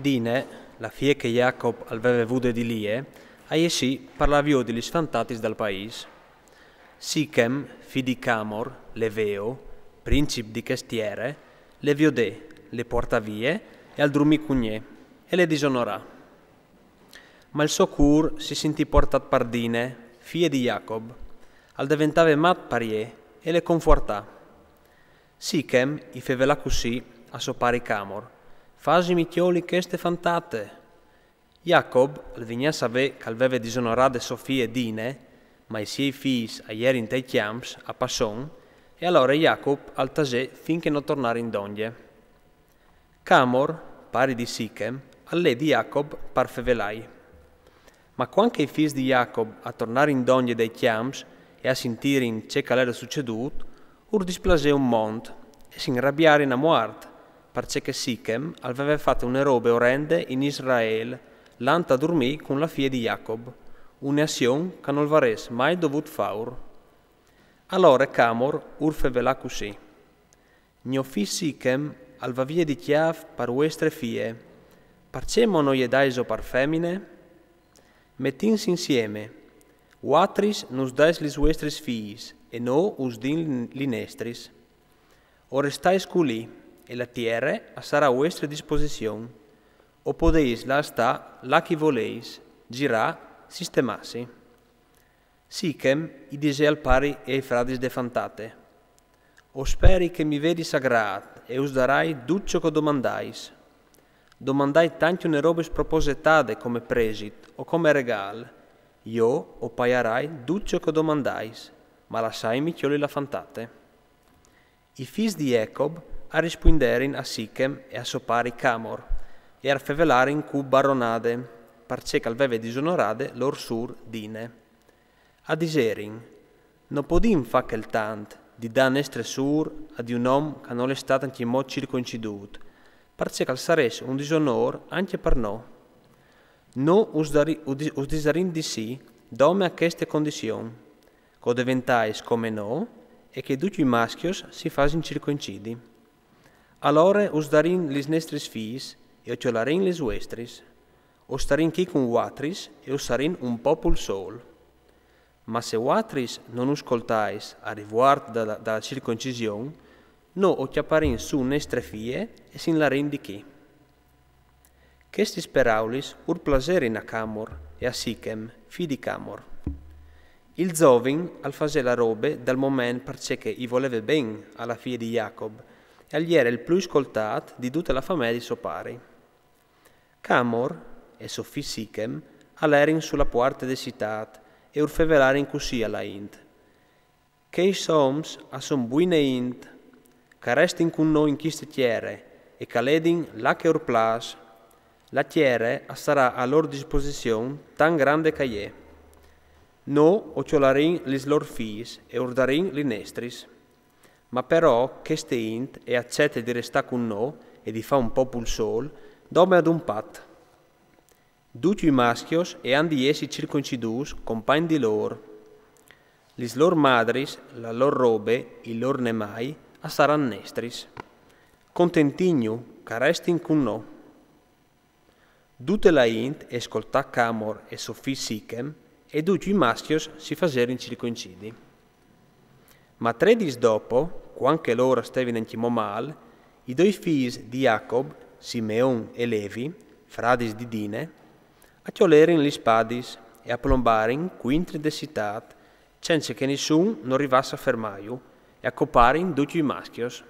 Dine, la fie che Jacob aveva avuto di lie, a essi parlavio degli sfantatis dal paese. Sichem, fi di Camor, leveo, principe di Chestiere, le viodè, le porta vie e al drumi cugnè, e le disonorà. Ma il suo cur si sentì portat par Dine, fie di Jacob, al diventave mat parie e le confortà. Sichem i fevela così a suo pari Camor, fasi mitioli che ste fantate. Jacob, al vigna savè che aveva disonorate Sofia e Dine, ma i suoi figli a ieri in tei chiams a Passon, e allora Jacob al tasè finché non tornare in donge. Camor, pari di Sichem, all'è di Jacob par fevelai. Ma quando i figli di Jacob a tornare in donge dei chiams e a sentire in ciò che era succeduto, ur displasè un mont e si inrabbiare in amuart, perché Sichem aveva fatto una robe orrende in Israele, l'anta dormì con la figlia di Jacob, un'azione che non varesse mai dovuto fare. Allora Camor urfevela così. Mio figlio Sichem alva via di chiave per vostre figlie, perché non gli daiso per femmine? Mettinsi insieme, uatris nos dais lis vostris figlis, e no us din li nestris. O restais culi, e la tierra sarà a vostra disposizione, o podeis la sta la chi voleis, girà, sistemassi. Sichem i dise al pari e ai fradis de fantate, o speri che mi vedi sagrat, e us darai duccio che domandais. Domandai tanti une robe spropositate come presit o come regal, io o paiarai duccio che domandais, ma lasciai mi chioli la fantate. I fis di Jacob a risponderin a Sichem e a suo pari Camor, e a fevelarin cu baronade, parce che aveva disonorade lor sur Dine. A diserin, non podim fa quel tant di dan estre sur ad un om che non è stato anche in mod circoncidut, parce che saresse un disonor anche per no. No us disarin di sì, dome a queste condizioni, che diventais come no, e che tutti i maschios si fasin circoncidi. Allora us darin lis nostris fis, e ociolarin lis vostris, o starin chi con uatris, e us sarin un popul sol. Ma se uatris non us coltais a riguardo dalla circoncisione, no occhiaparin su nestre fie e sin larin di chi. Questi speraulis ur plaserin a Camor e a Sichem, fi di Camor. Il zovin al fase la robe dal momento perché i voleva ben alla figlia di Jacob e agli era il più ascoltato di tutta la famiglia di suo pari. Camor e suo figlio Sichem all'erin sulla porta de citat e urfevelarin così alla int. Che i soms a son buine int, che restin con noi in queste tiere e che ledin là che urplas, la tiere sarà a loro disposizione tan grande che è. No ociolarin lis lor fis e urdarin li nestris. Ma però che ste int e accette di restare con noi e di fa un popul sol, dome ad un pat. Tutti i maschios e andi essi circoncidus, compagni di lor. Lis lor madris, la lor robe, il lor nemai, a saran nestris. Contentignu, che restin con noi. Tutte la int e ascoltà Camor e Sofì Sichem, e tutti i maschios si faserin circoncidi. Ma 3 dis dopo, quando loro stavano in mal, i due figli di Jacob, Simeon e Levi, fradis di Dine, acciolerin li spadis e a plombarin quintri de citat, senza che nessun non arrivasse a fermaio, e a coparin tutti i maschios.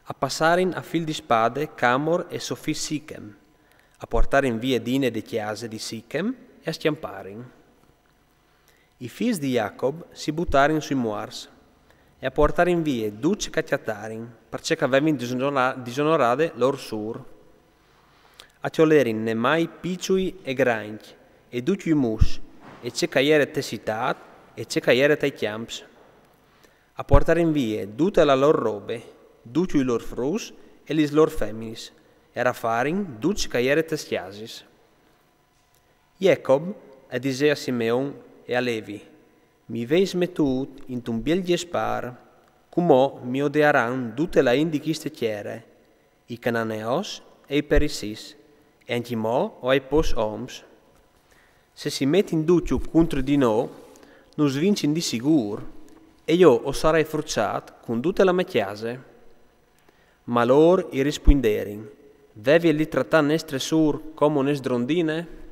A passarin a fil di spade Camor e Sofì Sichem, a portarin via Dine de chiase di Sichem e a schiamparin. I figli di Jacob si buttarin sui muars e a portarin via duce cacciatarin, perché avevano disonorate lor sur. A ciolerin ne mai picciui e granchi, e tutti i mus, e c'è caiere te citat, e c'è caiere te chiams. A portarin via tutte la lor robe, tutti i lor frus e lis lor feminis, e a farin duce caiere te schiasis. Jacob e dise a Simeon e a Levi, mi veis metut in un biel gespar, come mi odearan tutte la indichiste chiere, i cananeos, e per i sis, e anche mo o ai pos oms. Se si mette in duccio contro di noi, non svincin di sicuro, e io o sarei forzato con tutte la mia chiesa. Ma loro i risponderin, devi li trattare nestre sur come un esdrondine?